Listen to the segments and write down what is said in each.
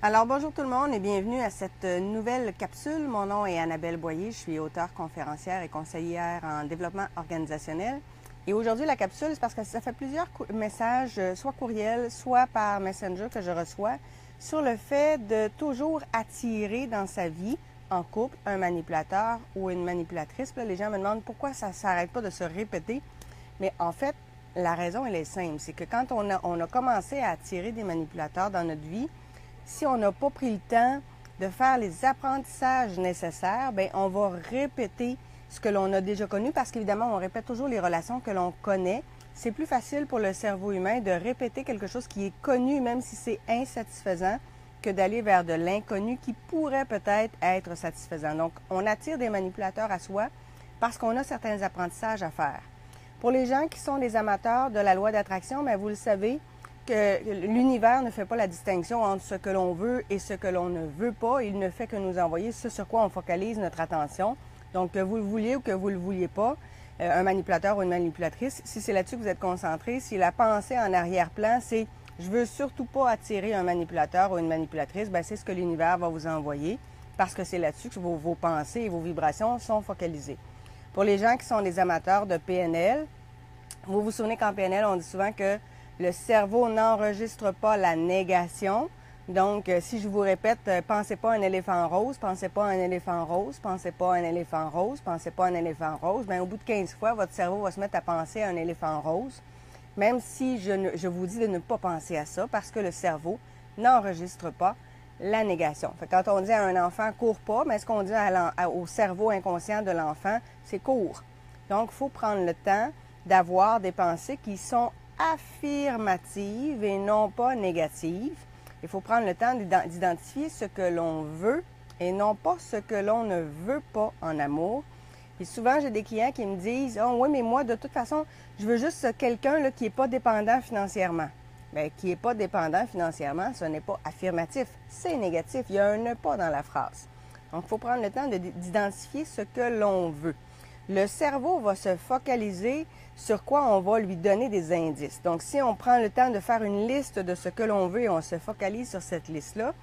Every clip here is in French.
Alors bonjour tout le monde et bienvenue à cette nouvelle capsule. Mon nom est Annabelle Boyer, je suis auteure, conférencière et conseillère en développement organisationnel. Et aujourd'hui la capsule, c'est parce que ça fait plusieurs messages, soit courriels, soit par Messenger que je reçois, sur le fait de toujours attirer dans sa vie, en couple, un manipulateur ou une manipulatrice. Puis là, les gens me demandent pourquoi ça ne s'arrête pas de se répéter. Mais en fait, la raison elle est simple, c'est que quand on a commencé à attirer des manipulateurs dans notre vie, si on n'a pas pris le temps de faire les apprentissages nécessaires, bien, on va répéter ce que l'on a déjà connu parce qu'évidemment, on répète toujours les relations que l'on connaît. C'est plus facile pour le cerveau humain de répéter quelque chose qui est connu, même si c'est insatisfaisant, que d'aller vers de l'inconnu qui pourrait peut-être être satisfaisant. Donc, on attire des manipulateurs à soi parce qu'on a certains apprentissages à faire. Pour les gens qui sont des amateurs de la loi d'attraction, bien, vous le savez, que l'univers ne fait pas la distinction entre ce que l'on veut et ce que l'on ne veut pas. Il ne fait que nous envoyer ce sur quoi on focalise notre attention. Donc, que vous le vouliez ou que vous ne le vouliez pas, un manipulateur ou une manipulatrice, si c'est là-dessus que vous êtes concentré, si la pensée en arrière-plan, c'est « je veux surtout pas attirer un manipulateur ou une manipulatrice », bien, c'est ce que l'univers va vous envoyer parce que c'est là-dessus que vos pensées et vos vibrations sont focalisées. Pour les gens qui sont des amateurs de PNL, vous vous souvenez qu'en PNL, on dit souvent que le cerveau n'enregistre pas la négation. Donc, si je vous répète, pensez pas à un éléphant rose, pensez pas à un éléphant rose, pensez pas à un éléphant rose, pensez pas à un éléphant rose, bien, au bout de 15 fois, votre cerveau va se mettre à penser à un éléphant rose, même si je vous dis de ne pas penser à ça, parce que le cerveau n'enregistre pas la négation. Fait que quand on dit à un enfant « cours pas », mais ce qu'on dit au cerveau inconscient de l'enfant, c'est « cours ». Donc, il faut prendre le temps d'avoir des pensées qui sont affirmative et non pas négative. Il faut prendre le temps d'identifier ce que l'on veut et non pas ce que l'on ne veut pas en amour. Et souvent, j'ai des clients qui me disent « Oh oui, mais moi, de toute façon, je veux juste quelqu'un qui n'est pas dépendant financièrement. » Bien, qui n'est pas dépendant financièrement, ce n'est pas affirmatif, c'est négatif. Il y a un « ne pas » dans la phrase. Donc, il faut prendre le temps d'identifier ce que l'on veut. Le cerveau va se focaliser sur quoi on va lui donner des indices. Donc, si on prend le temps de faire une liste de ce que l'on veut et on se focalise sur cette liste-là,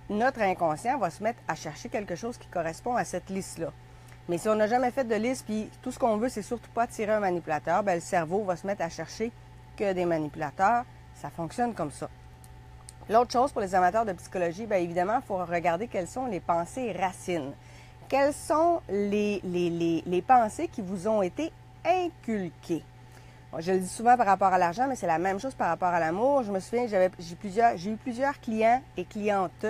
notre inconscient va se mettre à chercher quelque chose qui correspond à cette liste-là. Mais si on n'a jamais fait de liste, puis tout ce qu'on veut, c'est surtout pas attirer un manipulateur, bien, le cerveau va se mettre à chercher que des manipulateurs. Ça fonctionne comme ça. L'autre chose pour les amateurs de psychologie, bien évidemment, il faut regarder quelles sont les pensées racines. Quelles sont les pensées qui vous ont été inculquées? Bon, je le dis souvent par rapport à l'argent, mais c'est la même chose par rapport à l'amour. Je me souviens, j'ai eu plusieurs clients et clientes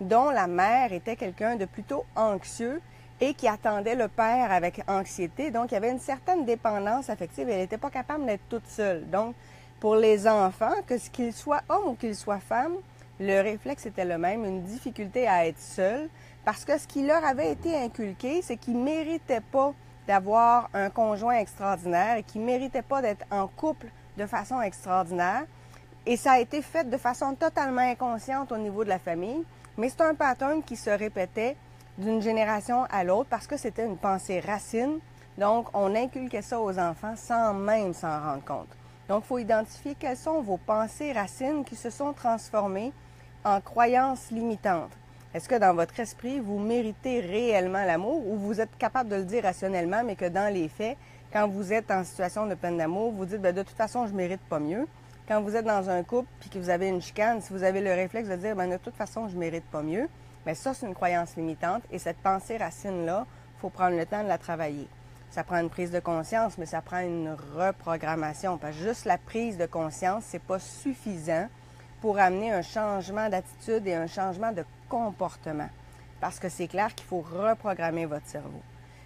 dont la mère était quelqu'un de plutôt anxieux et qui attendait le père avec anxiété. Donc, il y avait une certaine dépendance affective et elle n'était pas capable d'être toute seule. Donc, pour les enfants, qu'ils soient hommes ou qu'ils soient femmes, le réflexe était le même, une difficulté à être seule. Parce que ce qui leur avait été inculqué, c'est qu'ils ne méritaient pas d'avoir un conjoint extraordinaire et qu'ils ne méritaient pas d'être en couple de façon extraordinaire. Et ça a été fait de façon totalement inconsciente au niveau de la famille, mais c'est un pattern qui se répétait d'une génération à l'autre parce que c'était une pensée racine. Donc, on inculquait ça aux enfants sans même s'en rendre compte. Donc, il faut identifier quelles sont vos pensées racines qui se sont transformées en croyances limitantes. Est-ce que dans votre esprit, vous méritez réellement l'amour ou vous êtes capable de le dire rationnellement, mais que dans les faits, quand vous êtes en situation de peine d'amour, vous dites « de toute façon, je ne mérite pas mieux ». Quand vous êtes dans un couple et que vous avez une chicane, si vous avez le réflexe de dire « de toute façon, je ne mérite pas mieux », bien ça, c'est une croyance limitante et cette pensée racine-là, il faut prendre le temps de la travailler. Ça prend une prise de conscience, mais ça prend une reprogrammation. Parce que juste la prise de conscience, ce n'est pas suffisant pour amener un changement d'attitude et un changement de comportement. Parce que c'est clair qu'il faut reprogrammer votre cerveau.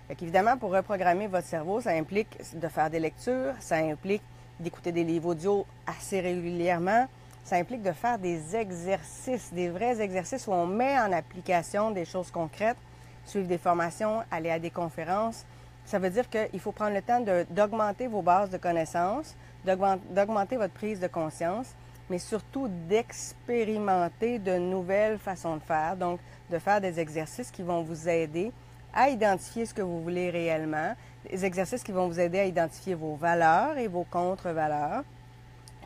Fait qu'évidemment, pour reprogrammer votre cerveau, ça implique de faire des lectures, ça implique d'écouter des livres audio assez régulièrement, ça implique de faire des exercices, des vrais exercices où on met en application des choses concrètes, suivre des formations, aller à des conférences. Ça veut dire qu'il faut prendre le temps d'augmenter vos bases de connaissances, d'augmenter votre prise de conscience, mais surtout d'expérimenter de nouvelles façons de faire, donc de faire des exercices qui vont vous aider à identifier ce que vous voulez réellement, des exercices qui vont vous aider à identifier vos valeurs et vos contre-valeurs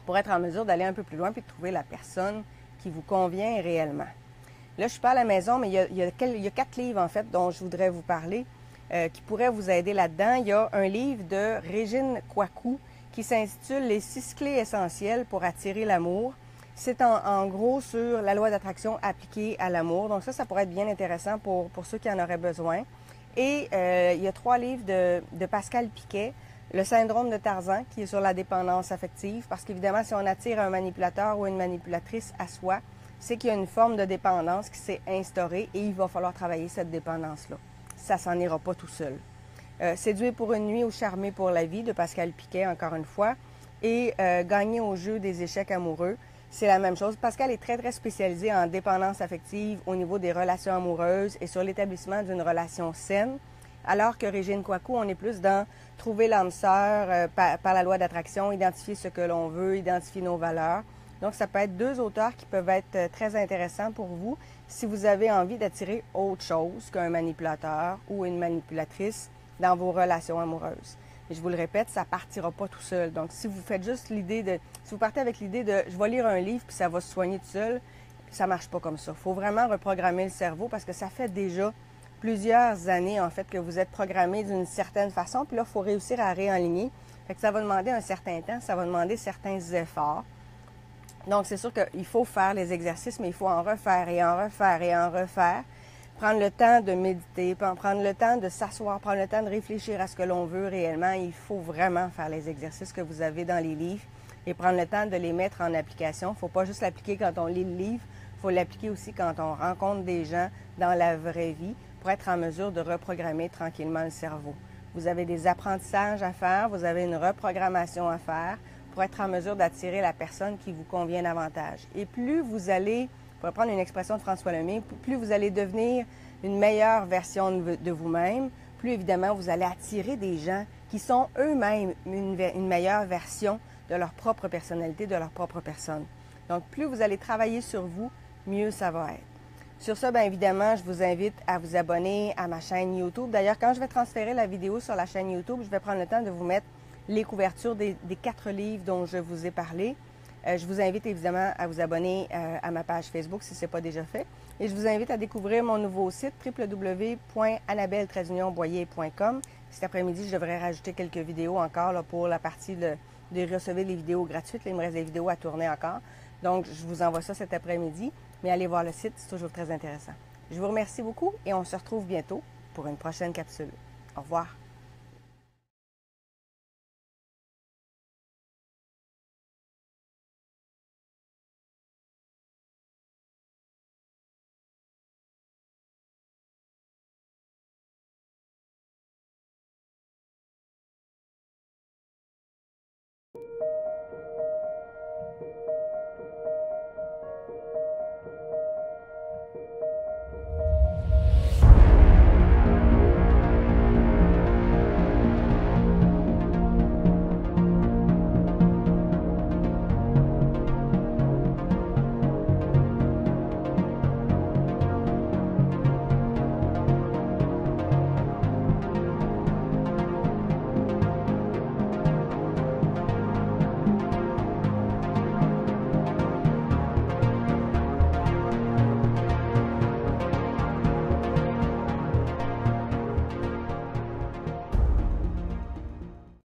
pour être en mesure d'aller un peu plus loin puis de trouver la personne qui vous convient réellement. Là, je suis pas à la maison, mais il y a 4 livres, en fait, dont je voudrais vous parler, qui pourraient vous aider là-dedans. Il y a un livre de Régine Kwaku qui s'intitule « Les 6 clés essentielles pour attirer l'amour ». C'est en gros sur la loi d'attraction appliquée à l'amour. Donc ça pourrait être bien intéressant pour ceux qui en auraient besoin. Et il y a 3 livres de Pascal Piquet, Le syndrome de Tarzan, qui est sur la dépendance affective, parce qu'évidemment, si on attire un manipulateur ou une manipulatrice à soi, c'est qu'il y a une forme de dépendance qui s'est instaurée et il va falloir travailler cette dépendance-là. Ça s'en ira pas tout seul. Séduire pour une nuit ou charmer pour la vie de Pascal Piquet, encore une fois, et Gagner au jeu des échecs amoureux. C'est la même chose. Pascal est très, très spécialisé en dépendance affective au niveau des relations amoureuses et sur l'établissement d'une relation saine, alors que Régine Kwaku, on est plus dans trouver l'âme sœur par la loi d'attraction, identifier ce que l'on veut, identifier nos valeurs. Donc, ça peut être 2 auteurs qui peuvent être très intéressants pour vous si vous avez envie d'attirer autre chose qu'un manipulateur ou une manipulatrice dans vos relations amoureuses. Et je vous le répète, ça partira pas tout seul. Donc, si vous faites juste si vous partez avec l'idée de je vais lire un livre puis ça va se soigner tout seul, ça marche pas comme ça. Il faut vraiment reprogrammer le cerveau parce que ça fait déjà plusieurs années, en fait, que vous êtes programmé d'une certaine façon. Puis là, il faut réussir à réaligner. Fait que ça va demander un certain temps, ça va demander certains efforts. Donc, c'est sûr qu'il faut faire les exercices, mais il faut en refaire et en refaire et en refaire. Prendre le temps de méditer, prendre le temps de s'asseoir, prendre le temps de réfléchir à ce que l'on veut réellement. Il faut vraiment faire les exercices que vous avez dans les livres et prendre le temps de les mettre en application. Il ne faut pas juste l'appliquer quand on lit le livre, il faut l'appliquer aussi quand on rencontre des gens dans la vraie vie pour être en mesure de reprogrammer tranquillement le cerveau. Vous avez des apprentissages à faire, vous avez une reprogrammation à faire pour être en mesure d'attirer la personne qui vous convient davantage. Et plus vous allez, pour reprendre une expression de François Lemay, plus vous allez devenir une meilleure version de vous-même, plus évidemment vous allez attirer des gens qui sont eux-mêmes une meilleure version de leur propre personnalité, de leur propre personne. Donc, plus vous allez travailler sur vous, mieux ça va être. Sur ça, bien évidemment, je vous invite à vous abonner à ma chaîne YouTube. D'ailleurs, quand je vais transférer la vidéo sur la chaîne YouTube, je vais prendre le temps de vous mettre les couvertures des 4 livres dont je vous ai parlé. Je vous invite évidemment à vous abonner à ma page Facebook si ce n'est pas déjà fait. Et je vous invite à découvrir mon nouveau site www.annabelle-boyer.com. Cet après-midi, je devrais rajouter quelques vidéos encore là, pour la partie de recevoir les vidéos gratuites. Là, il me reste des vidéos à tourner encore. Donc, je vous envoie ça cet après-midi. Mais allez voir le site, c'est toujours très intéressant. Je vous remercie beaucoup et on se retrouve bientôt pour une prochaine capsule. Au revoir.